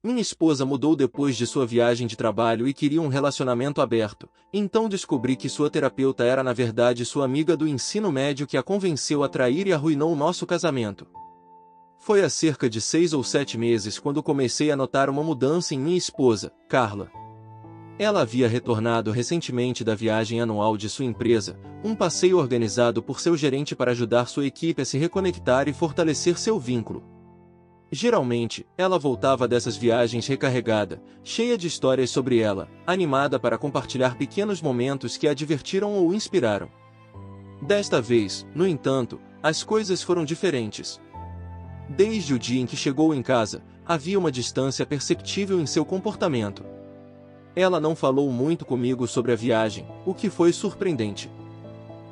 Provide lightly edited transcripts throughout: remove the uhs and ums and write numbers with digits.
Minha esposa mudou depois de sua viagem de trabalho e queria um relacionamento aberto, então descobri que sua terapeuta era na verdade sua amiga do ensino médio que a convenceu a trair e arruinou nosso casamento. Foi há cerca de 6 ou 7 meses quando comecei a notar uma mudança em minha esposa, Carla. Ela havia retornado recentemente da viagem anual de sua empresa, um passeio organizado por seu gerente para ajudar sua equipe a se reconectar e fortalecer seu vínculo. Geralmente, ela voltava dessas viagens recarregada, cheia de histórias sobre ela, animada para compartilhar pequenos momentos que a divertiram ou inspiraram. Desta vez, no entanto, as coisas foram diferentes. Desde o dia em que chegou em casa, havia uma distância perceptível em seu comportamento. Ela não falou muito comigo sobre a viagem, o que foi surpreendente.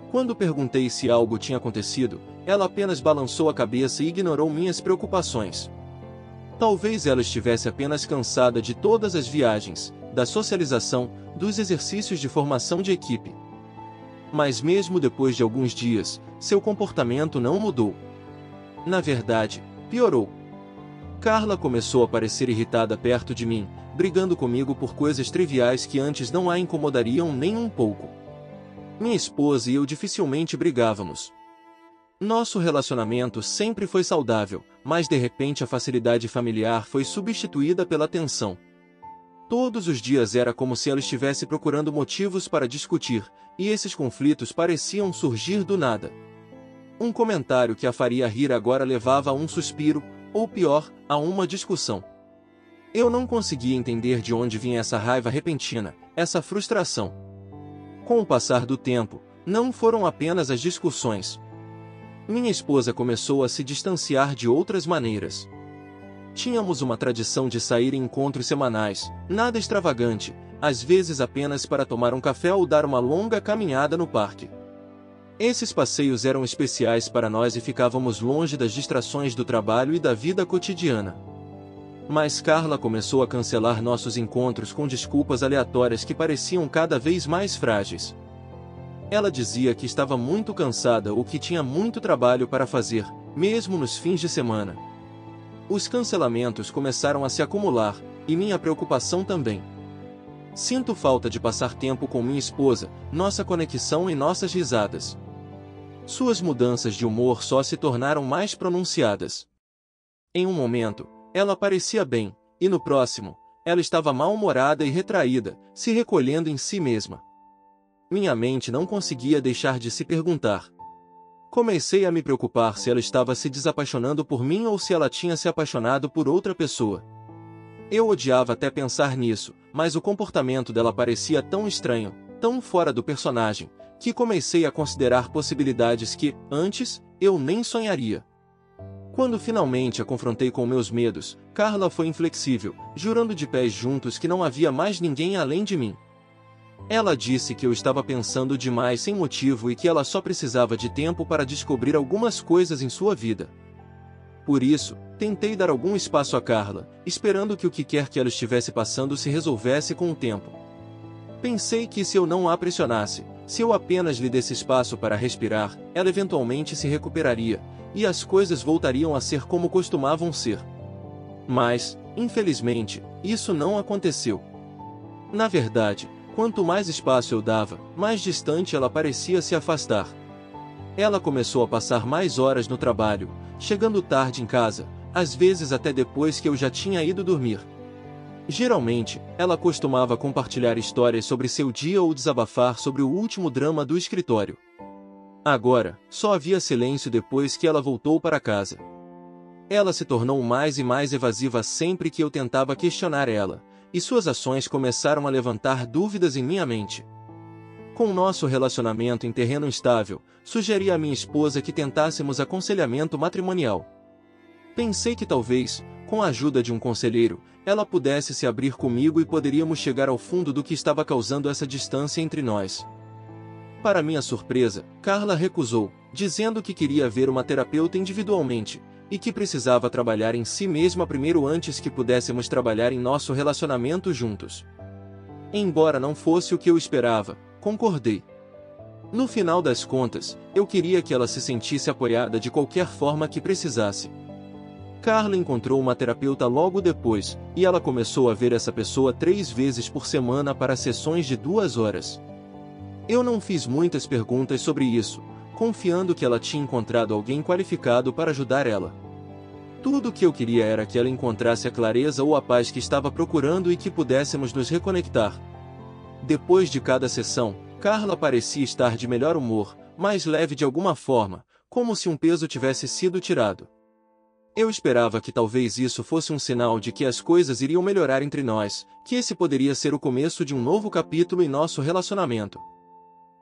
Quando perguntei se algo tinha acontecido, ela apenas balançou a cabeça e ignorou minhas preocupações. Talvez ela estivesse apenas cansada de todas as viagens, da socialização, dos exercícios de formação de equipe. Mas mesmo depois de alguns dias, seu comportamento não mudou. Na verdade, piorou. Carla começou a parecer irritada perto de mim, brigando comigo por coisas triviais que antes não a incomodariam nem um pouco. Minha esposa e eu dificilmente brigávamos. Nosso relacionamento sempre foi saudável, mas de repente a facilidade familiar foi substituída pela tensão. Todos os dias era como se ela estivesse procurando motivos para discutir, e esses conflitos pareciam surgir do nada. Um comentário que a faria rir agora levava a um suspiro, ou pior, a uma discussão. Eu não conseguia entender de onde vinha essa raiva repentina, essa frustração. Com o passar do tempo, não foram apenas as discussões. Minha esposa começou a se distanciar de outras maneiras. Tínhamos uma tradição de sair em encontros semanais, nada extravagante, às vezes apenas para tomar um café ou dar uma longa caminhada no parque. Esses passeios eram especiais para nós e ficávamos longe das distrações do trabalho e da vida cotidiana. Mas Carla começou a cancelar nossos encontros com desculpas aleatórias que pareciam cada vez mais frágeis. Ela dizia que estava muito cansada ou que tinha muito trabalho para fazer, mesmo nos fins de semana. Os cancelamentos começaram a se acumular, e minha preocupação também. Sinto falta de passar tempo com minha esposa, nossa conexão e nossas risadas. Suas mudanças de humor só se tornaram mais pronunciadas. Em um momento, ela parecia bem, e no próximo, ela estava mal-humorada e retraída, se recolhendo em si mesma. Minha mente não conseguia deixar de se perguntar. Comecei a me preocupar se ela estava se desapaixonando por mim ou se ela tinha se apaixonado por outra pessoa. Eu odiava até pensar nisso, mas o comportamento dela parecia tão estranho, tão fora do personagem, que comecei a considerar possibilidades que, antes, eu nem sonharia. Quando finalmente a confrontei com meus medos, Carla foi inflexível, jurando de pés juntos que não havia mais ninguém além de mim. Ela disse que eu estava pensando demais sem motivo e que ela só precisava de tempo para descobrir algumas coisas em sua vida. Por isso, tentei dar algum espaço a Carla, esperando que o que quer que ela estivesse passando se resolvesse com o tempo. Pensei que se eu não a pressionasse, se eu apenas lhe desse espaço para respirar, ela eventualmente se recuperaria, e as coisas voltariam a ser como costumavam ser. Mas, infelizmente, isso não aconteceu. Na verdade, quanto mais espaço eu dava, mais distante ela parecia se afastar. Ela começou a passar mais horas no trabalho, chegando tarde em casa, às vezes até depois que eu já tinha ido dormir. Geralmente, ela costumava compartilhar histórias sobre seu dia ou desabafar sobre o último drama do escritório. Agora, só havia silêncio depois que ela voltou para casa. Ela se tornou mais e mais evasiva sempre que eu tentava questionar ela, e suas ações começaram a levantar dúvidas em minha mente. Com nosso relacionamento em terreno instável, sugeri à minha esposa que tentássemos aconselhamento matrimonial. Pensei que talvez, com a ajuda de um conselheiro, ela pudesse se abrir comigo e poderíamos chegar ao fundo do que estava causando essa distância entre nós. Para minha surpresa, Carla recusou, dizendo que queria ver uma terapeuta individualmente, e que precisava trabalhar em si mesma primeiro antes que pudéssemos trabalhar em nosso relacionamento juntos. Embora não fosse o que eu esperava, concordei. No final das contas, eu queria que ela se sentisse apoiada de qualquer forma que precisasse. Carla encontrou uma terapeuta logo depois, e ela começou a ver essa pessoa 3 vezes por semana para sessões de 2 horas. Eu não fiz muitas perguntas sobre isso, confiando que ela tinha encontrado alguém qualificado para ajudar ela. Tudo o que eu queria era que ela encontrasse a clareza ou a paz que estava procurando e que pudéssemos nos reconectar. Depois de cada sessão, Carla parecia estar de melhor humor, mais leve de alguma forma, como se um peso tivesse sido tirado. Eu esperava que talvez isso fosse um sinal de que as coisas iriam melhorar entre nós, que esse poderia ser o começo de um novo capítulo em nosso relacionamento.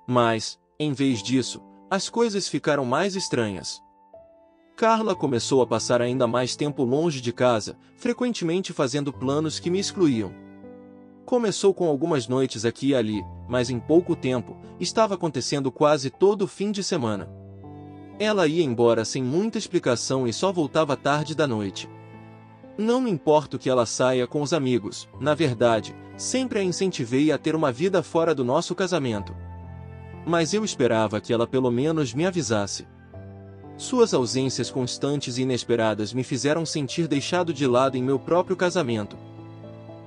Mas, em vez disso, as coisas ficaram mais estranhas. Carla começou a passar ainda mais tempo longe de casa, frequentemente fazendo planos que me excluíam. Começou com algumas noites aqui e ali, mas em pouco tempo, estava acontecendo quase todo fim de semana. Ela ia embora sem muita explicação e só voltava tarde da noite. Não me importo que ela saia com os amigos, na verdade, sempre a incentivei a ter uma vida fora do nosso casamento. Mas eu esperava que ela pelo menos me avisasse. Suas ausências constantes e inesperadas me fizeram sentir deixado de lado em meu próprio casamento.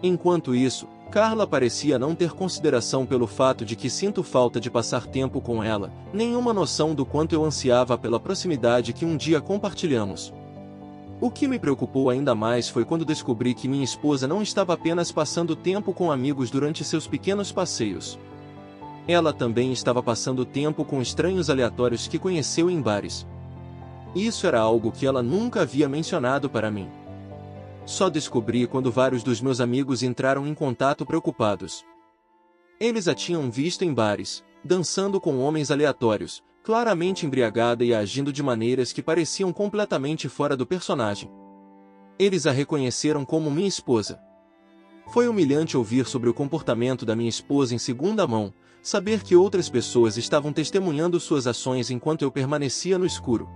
Enquanto isso, Carla parecia não ter consideração pelo fato de que sinto falta de passar tempo com ela, nenhuma noção do quanto eu ansiava pela proximidade que um dia compartilhamos. O que me preocupou ainda mais foi quando descobri que minha esposa não estava apenas passando tempo com amigos durante seus pequenos passeios. Ela também estava passando tempo com estranhos aleatórios que conheceu em bares. Isso era algo que ela nunca havia mencionado para mim. Só descobri quando vários dos meus amigos entraram em contato preocupados. Eles a tinham visto em bares, dançando com homens aleatórios, claramente embriagada e agindo de maneiras que pareciam completamente fora do personagem. Eles a reconheceram como minha esposa. Foi humilhante ouvir sobre o comportamento da minha esposa em segunda mão, saber que outras pessoas estavam testemunhando suas ações enquanto eu permanecia no escuro.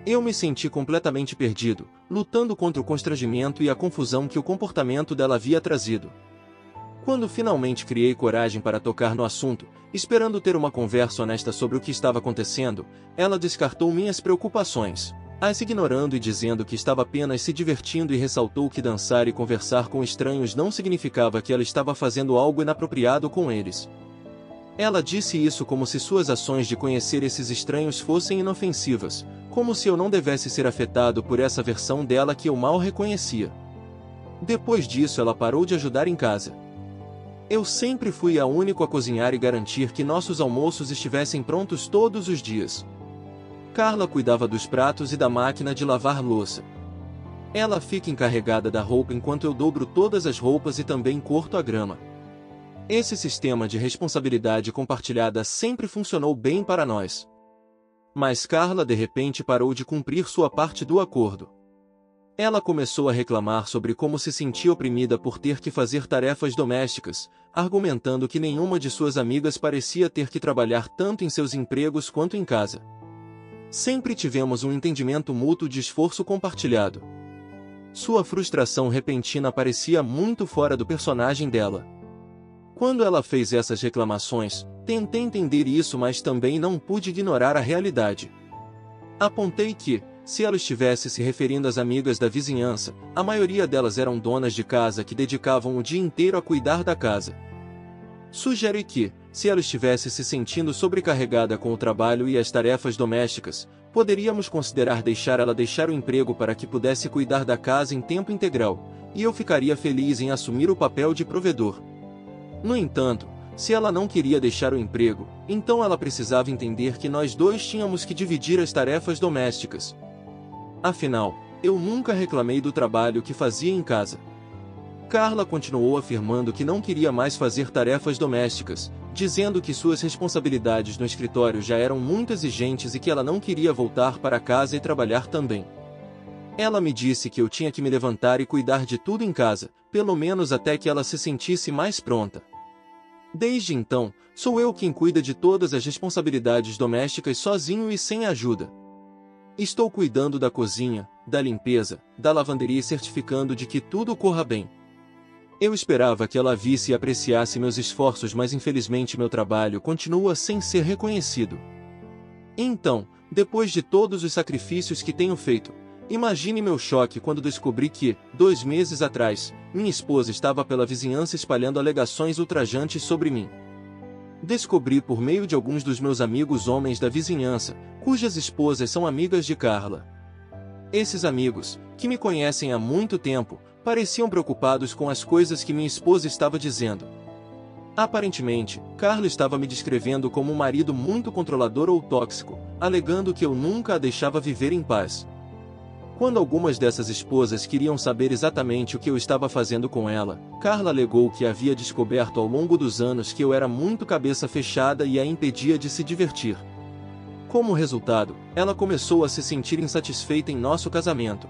Eu me senti completamente perdido, lutando contra o constrangimento e a confusão que o comportamento dela havia trazido. Quando finalmente criei coragem para tocar no assunto, esperando ter uma conversa honesta sobre o que estava acontecendo, ela descartou minhas preocupações, as ignorando e dizendo que estava apenas se divertindo e ressaltou que dançar e conversar com estranhos não significava que ela estava fazendo algo inapropriado com eles. Ela disse isso como se suas ações de conhecer esses estranhos fossem inofensivas, como se eu não devesse ser afetado por essa versão dela que eu mal reconhecia. Depois disso ela parou de ajudar em casa. Eu sempre fui a único a cozinhar e garantir que nossos almoços estivessem prontos todos os dias. Carla cuidava dos pratos e da máquina de lavar louça. Ela fica encarregada da roupa enquanto eu dobro todas as roupas e também corto a grama. Esse sistema de responsabilidade compartilhada sempre funcionou bem para nós. Mas Carla de repente parou de cumprir sua parte do acordo. Ela começou a reclamar sobre como se sentia oprimida por ter que fazer tarefas domésticas, argumentando que nenhuma de suas amigas parecia ter que trabalhar tanto em seus empregos quanto em casa. Sempre tivemos um entendimento mútuo de esforço compartilhado. Sua frustração repentina parecia muito fora do personagem dela. Quando ela fez essas reclamações, tentei entender isso, mas também não pude ignorar a realidade. Apontei que, se ela estivesse se referindo às amigas da vizinhança, a maioria delas eram donas de casa que dedicavam o dia inteiro a cuidar da casa. Sugeri que, se ela estivesse se sentindo sobrecarregada com o trabalho e as tarefas domésticas, poderíamos considerar deixar ela deixar o emprego para que pudesse cuidar da casa em tempo integral, e eu ficaria feliz em assumir o papel de provedor. No entanto, se ela não queria deixar o emprego, então ela precisava entender que nós dois tínhamos que dividir as tarefas domésticas. Afinal, eu nunca reclamei do trabalho que fazia em casa. Carla continuou afirmando que não queria mais fazer tarefas domésticas, dizendo que suas responsabilidades no escritório já eram muito exigentes e que ela não queria voltar para casa e trabalhar também. Ela me disse que eu tinha que me levantar e cuidar de tudo em casa, pelo menos até que ela se sentisse mais pronta. Desde então, sou eu quem cuida de todas as responsabilidades domésticas sozinho e sem ajuda. Estou cuidando da cozinha, da limpeza, da lavanderia e certificando de que tudo corra bem. Eu esperava que ela visse e apreciasse meus esforços, mas infelizmente meu trabalho continua sem ser reconhecido. Então, depois de todos os sacrifícios que tenho feito, Imagine meu choque quando descobri que, 2 meses atrás, minha esposa estava pela vizinhança espalhando alegações ultrajantes sobre mim. Descobri por meio de alguns dos meus amigos homens da vizinhança, cujas esposas são amigas de Carla. Esses amigos, que me conhecem há muito tempo, pareciam preocupados com as coisas que minha esposa estava dizendo. Aparentemente, Carla estava me descrevendo como um marido muito controlador ou tóxico, alegando que eu nunca a deixava viver em paz. Quando algumas dessas esposas queriam saber exatamente o que eu estava fazendo com ela, Carla alegou que havia descoberto ao longo dos anos que eu era muito cabeça fechada e a impedia de se divertir. Como resultado, ela começou a se sentir insatisfeita em nosso casamento.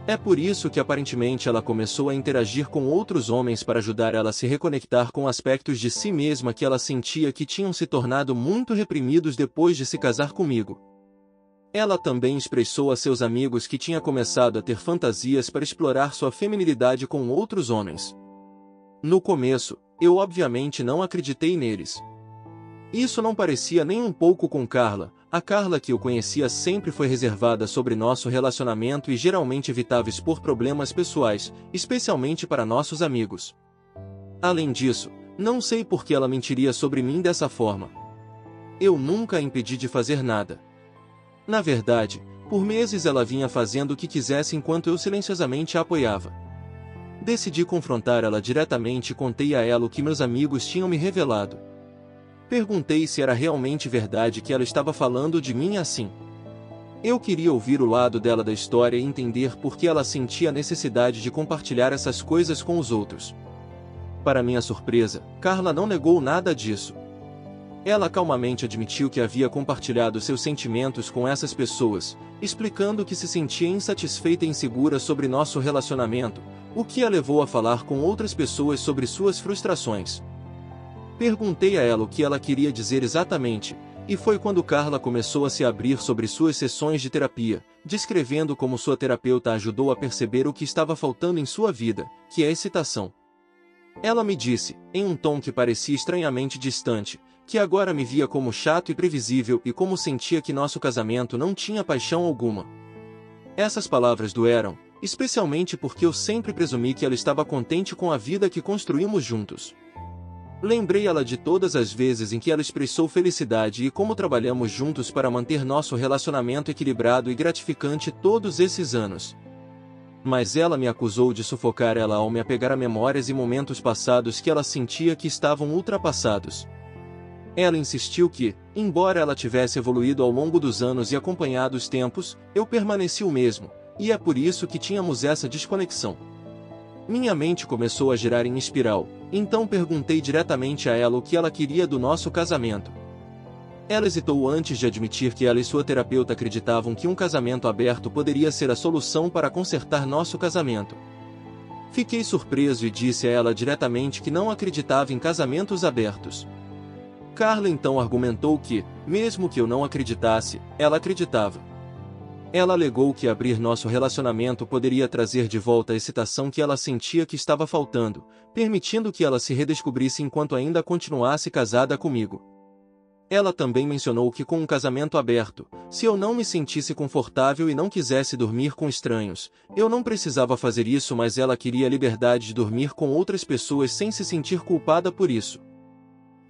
É por isso que aparentemente ela começou a interagir com outros homens para ajudar ela a se reconectar com aspectos de si mesma que ela sentia que tinham se tornado muito reprimidos depois de se casar comigo. Ela também expressou a seus amigos que tinha começado a ter fantasias para explorar sua feminilidade com outros homens. No começo, eu obviamente não acreditei neles. Isso não parecia nem um pouco com Carla. A Carla que eu conhecia sempre foi reservada sobre nosso relacionamento e geralmente evitava expor problemas pessoais, especialmente para nossos amigos. Além disso, não sei por que ela mentiria sobre mim dessa forma. Eu nunca a impedi de fazer nada. Na verdade, por meses ela vinha fazendo o que quisesse enquanto eu silenciosamente a apoiava. Decidi confrontar ela diretamente e contei a ela o que meus amigos tinham me revelado. Perguntei se era realmente verdade que ela estava falando de mim assim. Eu queria ouvir o lado dela da história e entender por que ela sentia a necessidade de compartilhar essas coisas com os outros. Para minha surpresa, Carla não negou nada disso. Ela calmamente admitiu que havia compartilhado seus sentimentos com essas pessoas, explicando que se sentia insatisfeita e insegura sobre nosso relacionamento, o que a levou a falar com outras pessoas sobre suas frustrações. Perguntei a ela o que ela queria dizer exatamente, e foi quando Carla começou a se abrir sobre suas sessões de terapia, descrevendo como sua terapeuta a ajudou a perceber o que estava faltando em sua vida, que é a excitação. Ela me disse, em um tom que parecia estranhamente distante, que agora me via como chato e previsível e como sentia que nosso casamento não tinha paixão alguma. Essas palavras doeram, especialmente porque eu sempre presumi que ela estava contente com a vida que construímos juntos. Lembrei ela de todas as vezes em que ela expressou felicidade e como trabalhamos juntos para manter nosso relacionamento equilibrado e gratificante todos esses anos. Mas ela me acusou de sufocar ela ao me apegar a memórias e momentos passados que ela sentia que estavam ultrapassados. Ela insistiu que, embora ela tivesse evoluído ao longo dos anos e acompanhado os tempos, eu permaneci o mesmo, e é por isso que tínhamos essa desconexão. Minha mente começou a girar em espiral, então perguntei diretamente a ela o que ela queria do nosso casamento. Ela hesitou antes de admitir que ela e sua terapeuta acreditavam que um casamento aberto poderia ser a solução para consertar nosso casamento. Fiquei surpreso e disse a ela diretamente que não acreditava em casamentos abertos. Carla então argumentou que, mesmo que eu não acreditasse, ela acreditava. Ela alegou que abrir nosso relacionamento poderia trazer de volta a excitação que ela sentia que estava faltando, permitindo que ela se redescobrisse enquanto ainda continuasse casada comigo. Ela também mencionou que com um casamento aberto, se eu não me sentisse confortável e não quisesse dormir com estranhos, eu não precisava fazer isso, mas ela queria a liberdade de dormir com outras pessoas sem se sentir culpada por isso.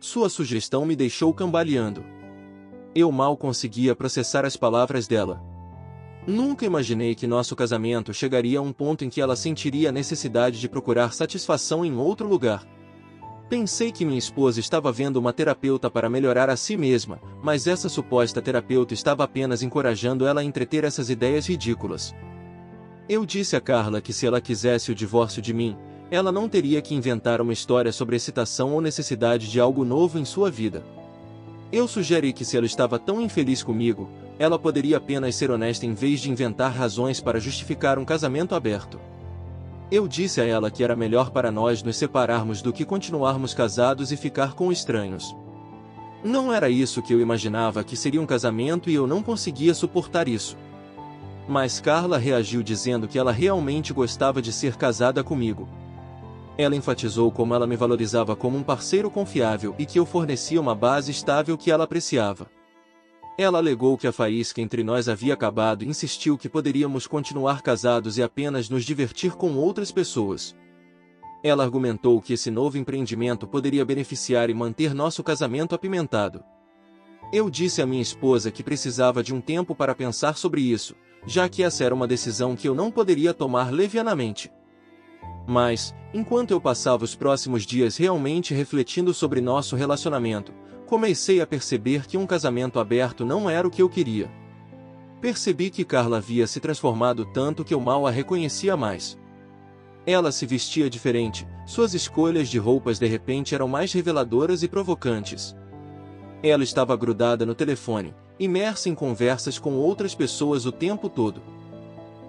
Sua sugestão me deixou cambaleando. Eu mal conseguia processar as palavras dela. Nunca imaginei que nosso casamento chegaria a um ponto em que ela sentiria a necessidade de procurar satisfação em outro lugar. Pensei que minha esposa estava vendo uma terapeuta para melhorar a si mesma, mas essa suposta terapeuta estava apenas encorajando ela a entreter essas ideias ridículas. Eu disse a Carla que se ela quisesse o divórcio de mim, ela não teria que inventar uma história sobre excitação ou necessidade de algo novo em sua vida. Eu sugeri que se ela estava tão infeliz comigo, ela poderia apenas ser honesta em vez de inventar razões para justificar um casamento aberto. Eu disse a ela que era melhor para nós nos separarmos do que continuarmos casados e ficar com estranhos. Não era isso que eu imaginava que seria um casamento e eu não conseguia suportar isso. Mas Carla reagiu dizendo que ela realmente gostava de ser casada comigo. Ela enfatizou como ela me valorizava como um parceiro confiável e que eu fornecia uma base estável que ela apreciava. Ela alegou que a faísca entre nós havia acabado e insistiu que poderíamos continuar casados e apenas nos divertir com outras pessoas. Ela argumentou que esse novo empreendimento poderia beneficiar e manter nosso casamento apimentado. Eu disse à minha esposa que precisava de um tempo para pensar sobre isso, já que essa era uma decisão que eu não poderia tomar levianamente. Mas, enquanto eu passava os próximos dias realmente refletindo sobre nosso relacionamento, comecei a perceber que um casamento aberto não era o que eu queria. Percebi que Carla havia se transformado tanto que eu mal a reconhecia mais. Ela se vestia diferente, suas escolhas de roupas de repente eram mais reveladoras e provocantes. Ela estava grudada no telefone, imersa em conversas com outras pessoas o tempo todo.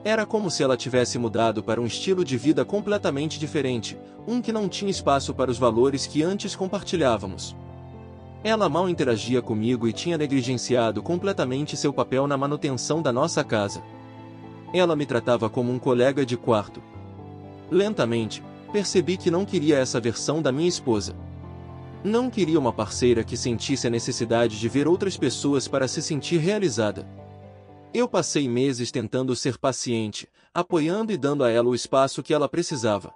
Era como se ela tivesse mudado para um estilo de vida completamente diferente, um que não tinha espaço para os valores que antes compartilhávamos. Ela mal interagia comigo e tinha negligenciado completamente seu papel na manutenção da nossa casa. Ela me tratava como um colega de quarto. Lentamente, percebi que não queria essa versão da minha esposa. Não queria uma parceira que sentisse a necessidade de ver outras pessoas para se sentir realizada. Eu passei meses tentando ser paciente, apoiando e dando a ela o espaço que ela precisava.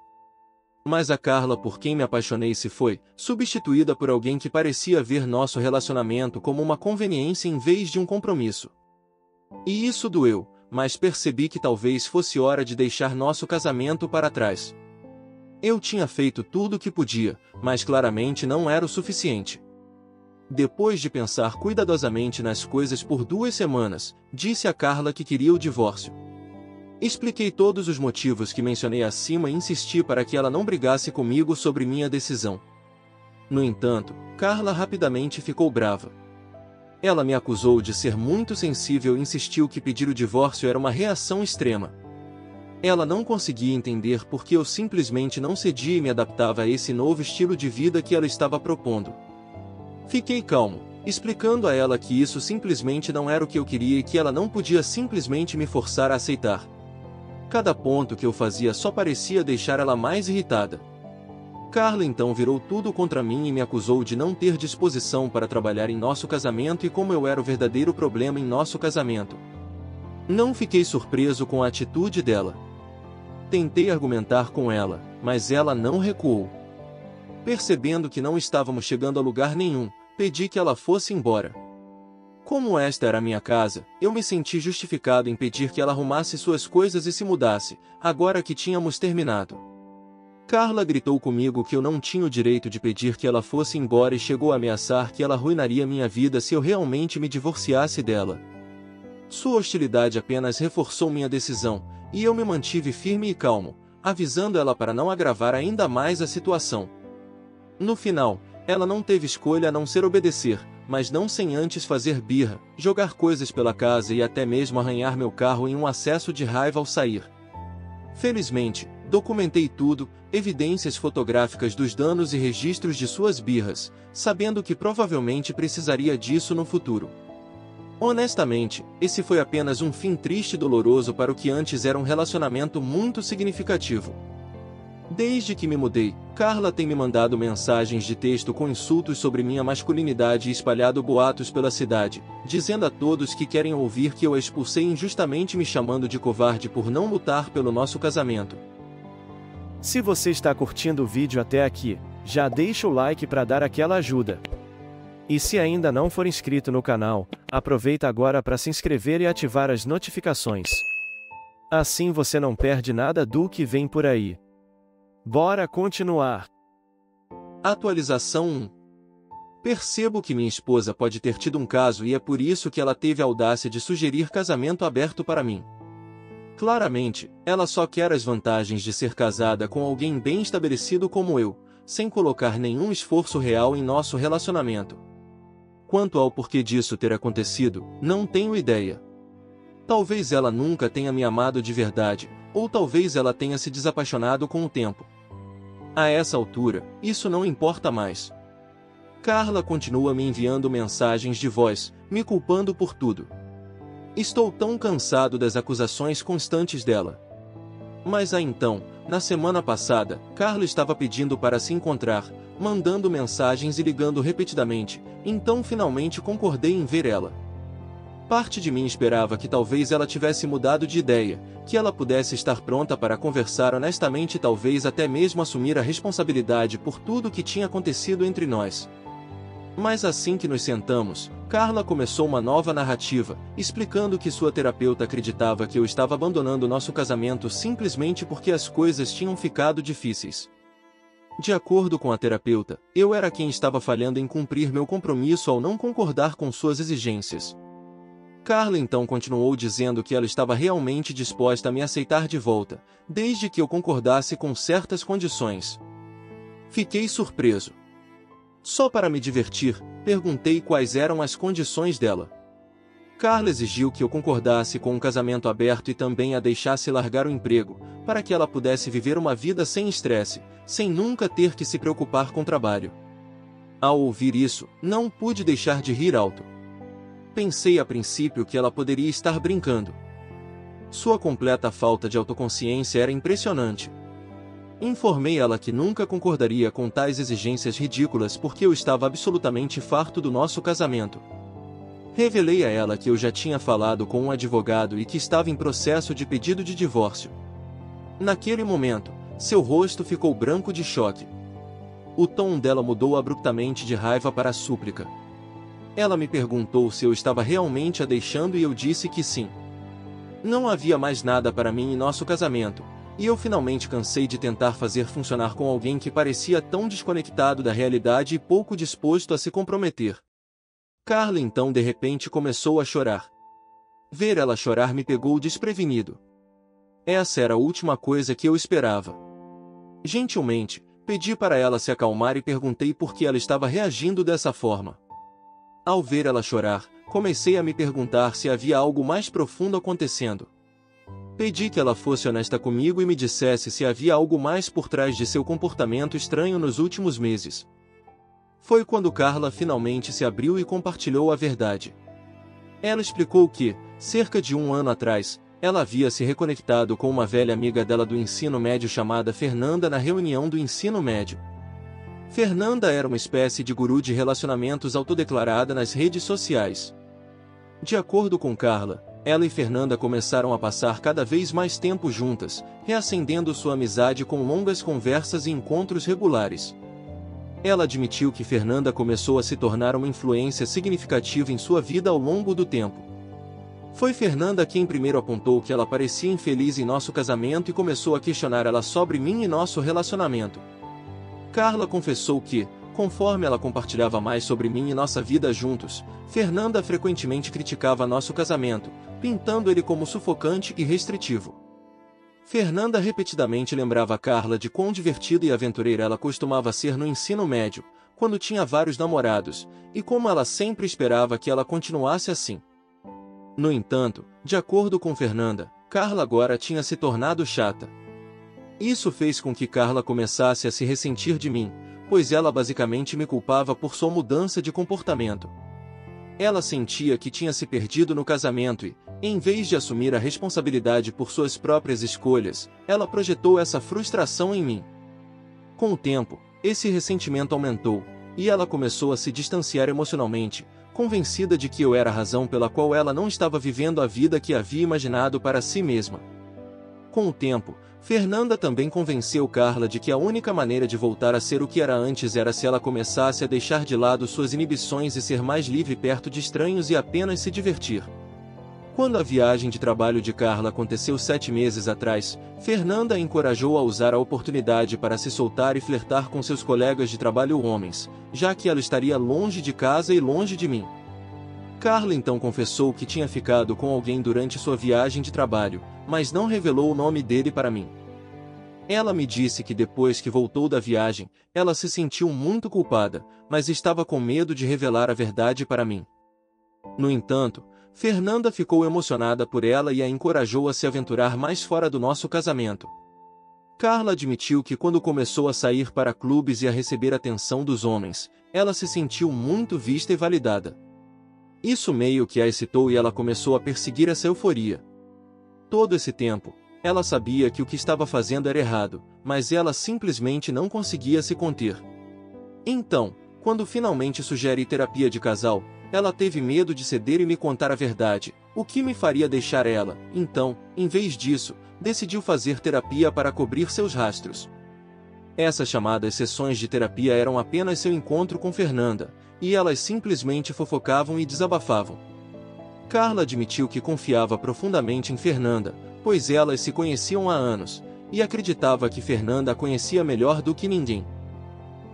Mas a Carla por quem me apaixonei se foi, substituída por alguém que parecia ver nosso relacionamento como uma conveniência em vez de um compromisso. E isso doeu, mas percebi que talvez fosse hora de deixar nosso casamento para trás. Eu tinha feito tudo o que podia, mas claramente não era o suficiente. Depois de pensar cuidadosamente nas coisas por 2 semanas, disse a Carla que queria o divórcio. Expliquei todos os motivos que mencionei acima e insisti para que ela não brigasse comigo sobre minha decisão. No entanto, Carla rapidamente ficou brava. Ela me acusou de ser muito sensível e insistiu que pedir o divórcio era uma reação extrema. Ela não conseguia entender por que eu simplesmente não cedia e me adaptava a esse novo estilo de vida que ela estava propondo. Fiquei calmo, explicando a ela que isso simplesmente não era o que eu queria e que ela não podia simplesmente me forçar a aceitar. Cada ponto que eu fazia só parecia deixar ela mais irritada. Carla então virou tudo contra mim e me acusou de não ter disposição para trabalhar em nosso casamento e como eu era o verdadeiro problema em nosso casamento. Não fiquei surpreso com a atitude dela. Tentei argumentar com ela, mas ela não recuou. Percebendo que não estávamos chegando a lugar nenhum, pedi que ela fosse embora. Como esta era minha casa, eu me senti justificado em pedir que ela arrumasse suas coisas e se mudasse, agora que tínhamos terminado. Carla gritou comigo que eu não tinha o direito de pedir que ela fosse embora e chegou a ameaçar que ela arruinaria minha vida se eu realmente me divorciasse dela. Sua hostilidade apenas reforçou minha decisão, e eu me mantive firme e calmo, avisando ela para não agravar ainda mais a situação. No final, ela não teve escolha a não ser obedecer, mas não sem antes fazer birra, jogar coisas pela casa e até mesmo arranhar meu carro em um acesso de raiva ao sair. Felizmente, documentei tudo, evidências fotográficas dos danos e registros de suas birras, sabendo que provavelmente precisaria disso no futuro. Honestamente, esse foi apenas um fim triste e doloroso para o que antes era um relacionamento muito significativo. Desde que me mudei, Carla tem me mandado mensagens de texto com insultos sobre minha masculinidade e espalhado boatos pela cidade, dizendo a todos que querem ouvir que eu a expulsei injustamente, me chamando de covarde por não lutar pelo nosso casamento. Se você está curtindo o vídeo até aqui, já deixa o like para dar aquela ajuda. E se ainda não for inscrito no canal, aproveita agora para se inscrever e ativar as notificações. Assim você não perde nada do que vem por aí. Bora continuar. Atualização 1. Percebo que minha esposa pode ter tido um caso e é por isso que ela teve a audácia de sugerir casamento aberto para mim. Claramente, ela só quer as vantagens de ser casada com alguém bem estabelecido como eu, sem colocar nenhum esforço real em nosso relacionamento. Quanto ao porquê disso ter acontecido, não tenho ideia. Talvez ela nunca tenha me amado de verdade, ou talvez ela tenha se desapaixonado com o tempo. A essa altura, isso não importa mais. Carla continua me enviando mensagens de voz, me culpando por tudo. Estou tão cansado das acusações constantes dela. Mas então, na semana passada, Carla estava pedindo para se encontrar, mandando mensagens e ligando repetidamente, então finalmente concordei em ver ela. Parte de mim esperava que talvez ela tivesse mudado de ideia, que ela pudesse estar pronta para conversar honestamente e talvez até mesmo assumir a responsabilidade por tudo o que tinha acontecido entre nós. Mas assim que nos sentamos, Carla começou uma nova narrativa, explicando que sua terapeuta acreditava que eu estava abandonando nosso casamento simplesmente porque as coisas tinham ficado difíceis. De acordo com a terapeuta, eu era quem estava falhando em cumprir meu compromisso ao não concordar com suas exigências. Carla então continuou dizendo que ela estava realmente disposta a me aceitar de volta, desde que eu concordasse com certas condições. Fiquei surpreso. Só para me divertir, perguntei quais eram as condições dela. Carla exigiu que eu concordasse com um casamento aberto e também a deixasse largar o emprego, para que ela pudesse viver uma vida sem estresse, sem nunca ter que se preocupar com trabalho. Ao ouvir isso, não pude deixar de rir alto. Pensei a princípio que ela poderia estar brincando. Sua completa falta de autoconsciência era impressionante. Informei ela que nunca concordaria com tais exigências ridículas porque eu estava absolutamente farto do nosso casamento. Revelei a ela que eu já tinha falado com um advogado e que estava em processo de pedido de divórcio. Naquele momento, seu rosto ficou branco de choque. O tom dela mudou abruptamente de raiva para súplica. Ela me perguntou se eu estava realmente a deixando e eu disse que sim. Não havia mais nada para mim em nosso casamento, e eu finalmente cansei de tentar fazer funcionar com alguém que parecia tão desconectado da realidade e pouco disposto a se comprometer. Carla então de repente começou a chorar. Ver ela chorar me pegou desprevenido. Essa era a última coisa que eu esperava. Gentilmente, pedi para ela se acalmar e perguntei por que ela estava reagindo dessa forma. Ao ver ela chorar, comecei a me perguntar se havia algo mais profundo acontecendo. Pedi que ela fosse honesta comigo e me dissesse se havia algo mais por trás de seu comportamento estranho nos últimos meses. Foi quando Carla finalmente se abriu e compartilhou a verdade. Ela explicou que, cerca de 1 ano atrás, ela havia se reconectado com uma velha amiga dela do ensino médio chamada Fernanda na reunião do ensino médio. Fernanda era uma espécie de guru de relacionamentos autodeclarada nas redes sociais. De acordo com Carla, ela e Fernanda começaram a passar cada vez mais tempo juntas, reacendendo sua amizade com longas conversas e encontros regulares. Ela admitiu que Fernanda começou a se tornar uma influência significativa em sua vida ao longo do tempo. Foi Fernanda quem primeiro apontou que ela parecia infeliz em nosso casamento e começou a questionar ela sobre mim e nosso relacionamento. Carla confessou que, conforme ela compartilhava mais sobre mim e nossa vida juntos, Fernanda frequentemente criticava nosso casamento, pintando ele como sufocante e restritivo. Fernanda repetidamente lembrava a Carla de quão divertida e aventureira ela costumava ser no ensino médio, quando tinha vários namorados, e como ela sempre esperava que ela continuasse assim. No entanto, de acordo com Fernanda, Carla agora tinha se tornado chata. Isso fez com que Carla começasse a se ressentir de mim, pois ela basicamente me culpava por sua mudança de comportamento. Ela sentia que tinha se perdido no casamento e, em vez de assumir a responsabilidade por suas próprias escolhas, ela projetou essa frustração em mim. Com o tempo, esse ressentimento aumentou, e ela começou a se distanciar emocionalmente, convencida de que eu era a razão pela qual ela não estava vivendo a vida que havia imaginado para si mesma. Com o tempo, Fernanda também convenceu Carla de que a única maneira de voltar a ser o que era antes era se ela começasse a deixar de lado suas inibições e ser mais livre perto de estranhos e apenas se divertir. Quando a viagem de trabalho de Carla aconteceu 7 meses atrás, Fernanda a encorajou a usar a oportunidade para se soltar e flertar com seus colegas de trabalho homens, já que ela estaria longe de casa e longe de mim. Carla então confessou que tinha ficado com alguém durante sua viagem de trabalho, mas não revelou o nome dele para mim. Ela me disse que depois que voltou da viagem, ela se sentiu muito culpada, mas estava com medo de revelar a verdade para mim. No entanto, Fernanda ficou emocionada por ela e a encorajou a se aventurar mais fora do nosso casamento. Carla admitiu que quando começou a sair para clubes e a receber atenção dos homens, ela se sentiu muito vista e validada. Isso meio que a excitou e ela começou a perseguir essa euforia. Todo esse tempo, ela sabia que o que estava fazendo era errado, mas ela simplesmente não conseguia se conter. Então, quando finalmente sugeri terapia de casal, ela teve medo de ceder e me contar a verdade, o que me faria deixar ela. Então, em vez disso, decidiu fazer terapia para cobrir seus rastros. Essas chamadas sessões de terapia eram apenas seu encontro com Fernanda, e elas simplesmente fofocavam e desabafavam. Carla admitiu que confiava profundamente em Fernanda, pois elas se conheciam há anos, e acreditava que Fernanda a conhecia melhor do que ninguém.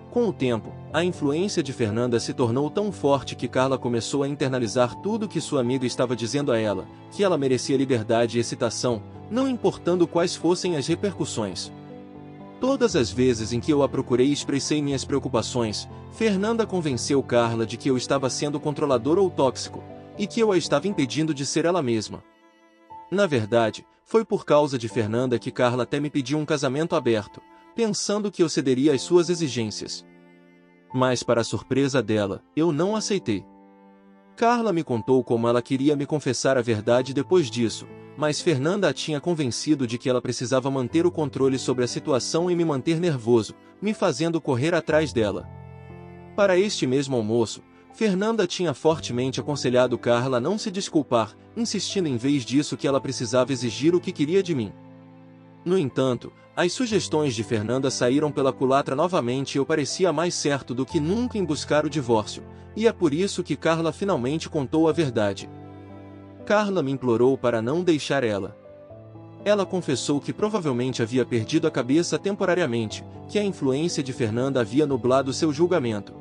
Com o tempo, a influência de Fernanda se tornou tão forte que Carla começou a internalizar tudo que sua amiga estava dizendo a ela, que ela merecia liberdade e excitação, não importando quais fossem as repercussões. Todas as vezes em que eu a procurei e expressei minhas preocupações, Fernanda convenceu Carla de que eu estava sendo controlador ou tóxico, e que eu a estava impedindo de ser ela mesma. Na verdade, foi por causa de Fernanda que Carla até me pediu um casamento aberto, pensando que eu cederia às suas exigências. Mas para a surpresa dela, eu não aceitei. Carla me contou como ela queria me confessar a verdade depois disso, mas Fernanda a tinha convencido de que ela precisava manter o controle sobre a situação e me manter nervoso, me fazendo correr atrás dela. Para este mesmo almoço, Fernanda tinha fortemente aconselhado Carla a não se desculpar, insistindo em vez disso que ela precisava exigir o que queria de mim. No entanto, as sugestões de Fernanda saíram pela culatra novamente e eu parecia mais certo do que nunca em buscar o divórcio, e é por isso que Carla finalmente contou a verdade. Carla me implorou para não deixar ela. Ela confessou que provavelmente havia perdido a cabeça temporariamente, que a influência de Fernanda havia nublado seu julgamento.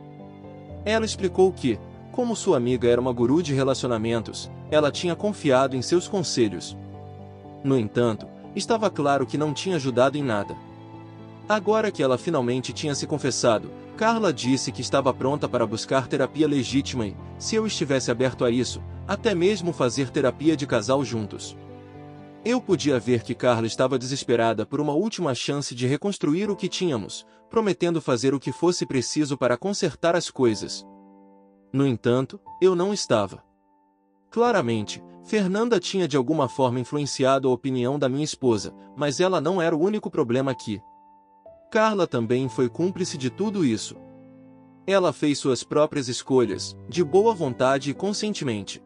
Ela explicou que, como sua amiga era uma guru de relacionamentos, ela tinha confiado em seus conselhos. No entanto, estava claro que não tinha ajudado em nada. Agora que ela finalmente tinha se confessado, Carla disse que estava pronta para buscar terapia legítima e, se eu estivesse aberto a isso, até mesmo fazer terapia de casal juntos. Eu podia ver que Carla estava desesperada por uma última chance de reconstruir o que tínhamos, prometendo fazer o que fosse preciso para consertar as coisas. No entanto, eu não estava. Claramente, Fernanda tinha de alguma forma influenciado a opinião da minha esposa, mas ela não era o único problema aqui. Carla também foi cúmplice de tudo isso. Ela fez suas próprias escolhas, de boa vontade e conscientemente.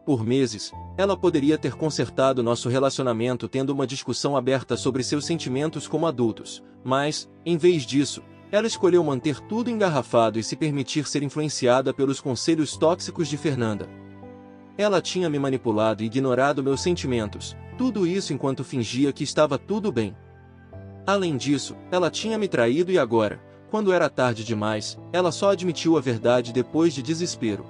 Por meses, ela poderia ter consertado nosso relacionamento tendo uma discussão aberta sobre seus sentimentos como adultos, mas, em vez disso, ela escolheu manter tudo engarrafado e se permitir ser influenciada pelos conselhos tóxicos de Fernanda. Ela tinha me manipulado e ignorado meus sentimentos, tudo isso enquanto fingia que estava tudo bem. Além disso, ela tinha me traído e agora, quando era tarde demais, ela só admitiu a verdade depois de desespero.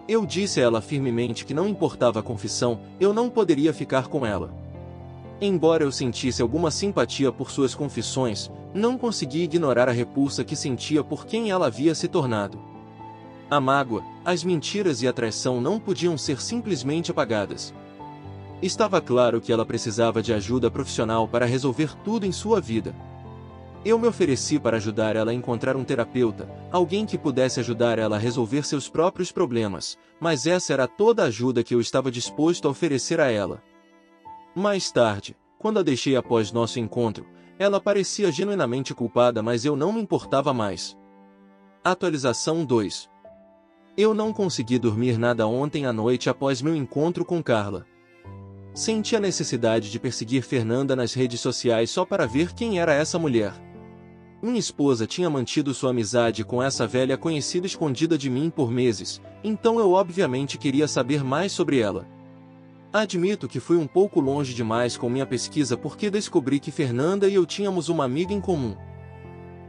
Eu disse a ela firmemente que não importava a confissão, eu não poderia ficar com ela. Embora eu sentisse alguma simpatia por suas confissões, não consegui ignorar a repulsa que sentia por quem ela havia se tornado. A mágoa, as mentiras e a traição não podiam ser simplesmente apagadas. Estava claro que ela precisava de ajuda profissional para resolver tudo em sua vida. Eu me ofereci para ajudar ela a encontrar um terapeuta, alguém que pudesse ajudar ela a resolver seus próprios problemas, mas essa era toda a ajuda que eu estava disposto a oferecer a ela. Mais tarde, quando a deixei após nosso encontro, ela parecia genuinamente culpada, mas eu não me importava mais. Atualização 2. Eu não consegui dormir nada ontem à noite após meu encontro com Carla. Senti a necessidade de perseguir Fernanda nas redes sociais só para ver quem era essa mulher. Minha esposa tinha mantido sua amizade com essa velha conhecida escondida de mim por meses, então eu obviamente queria saber mais sobre ela. Admito que fui um pouco longe demais com minha pesquisa porque descobri que Fernanda e eu tínhamos uma amiga em comum.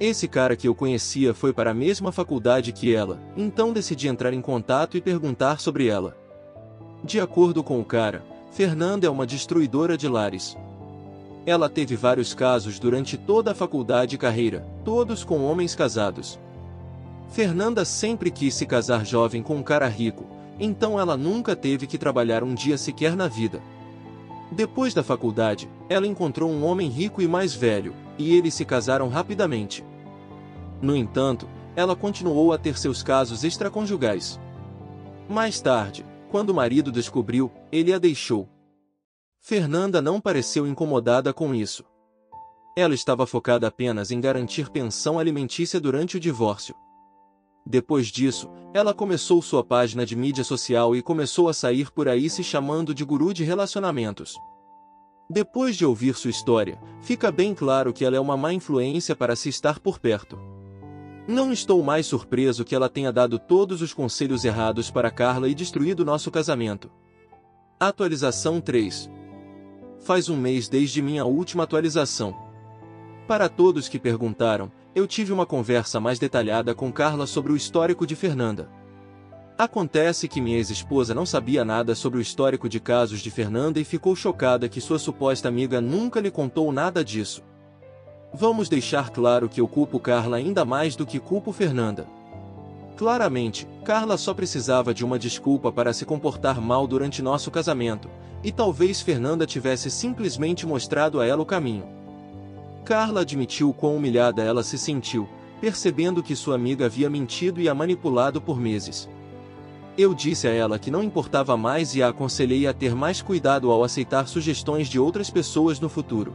Esse cara que eu conhecia foi para a mesma faculdade que ela, então decidi entrar em contato e perguntar sobre ela. De acordo com o cara, Fernanda é uma destruidora de lares. Ela teve vários casos durante toda a faculdade e carreira, todos com homens casados. Fernanda sempre quis se casar jovem com um cara rico, então ela nunca teve que trabalhar um dia sequer na vida. Depois da faculdade, ela encontrou um homem rico e mais velho, e eles se casaram rapidamente. No entanto, ela continuou a ter seus casos extraconjugais. Mais tarde, quando o marido descobriu, ele a deixou. Fernanda não pareceu incomodada com isso. Ela estava focada apenas em garantir pensão alimentícia durante o divórcio. Depois disso, ela começou sua página de mídia social e começou a sair por aí se chamando de guru de relacionamentos. Depois de ouvir sua história, fica bem claro que ela é uma má influência para se estar por perto. Não estou mais surpreso que ela tenha dado todos os conselhos errados para Carla e destruído nosso casamento. Atualização 3. Faz um mês desde minha última atualização. Para todos que perguntaram, eu tive uma conversa mais detalhada com Carla sobre o histórico de Fernanda. Acontece que minha ex-esposa não sabia nada sobre o histórico de casos de Fernanda e ficou chocada que sua suposta amiga nunca lhe contou nada disso. Vamos deixar claro que eu culpo Carla ainda mais do que culpo Fernanda. Claramente, Carla só precisava de uma desculpa para se comportar mal durante nosso casamento, e talvez Fernanda tivesse simplesmente mostrado a ela o caminho. Carla admitiu quão humilhada ela se sentiu, percebendo que sua amiga havia mentido e a manipulado por meses. Eu disse a ela que não importava mais e a aconselhei a ter mais cuidado ao aceitar sugestões de outras pessoas no futuro.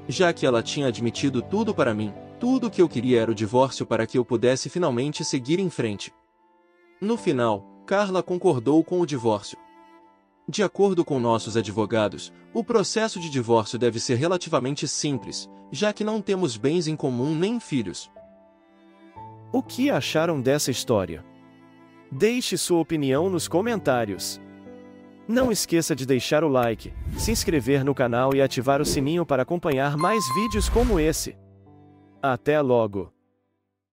Já que ela tinha admitido tudo para mim, tudo o que eu queria era o divórcio para que eu pudesse finalmente seguir em frente. No final, Carla concordou com o divórcio. De acordo com nossos advogados, o processo de divórcio deve ser relativamente simples, já que não temos bens em comum nem filhos. O que acharam dessa história? Deixe sua opinião nos comentários. Não esqueça de deixar o like, se inscrever no canal e ativar o sininho para acompanhar mais vídeos como esse. Até logo!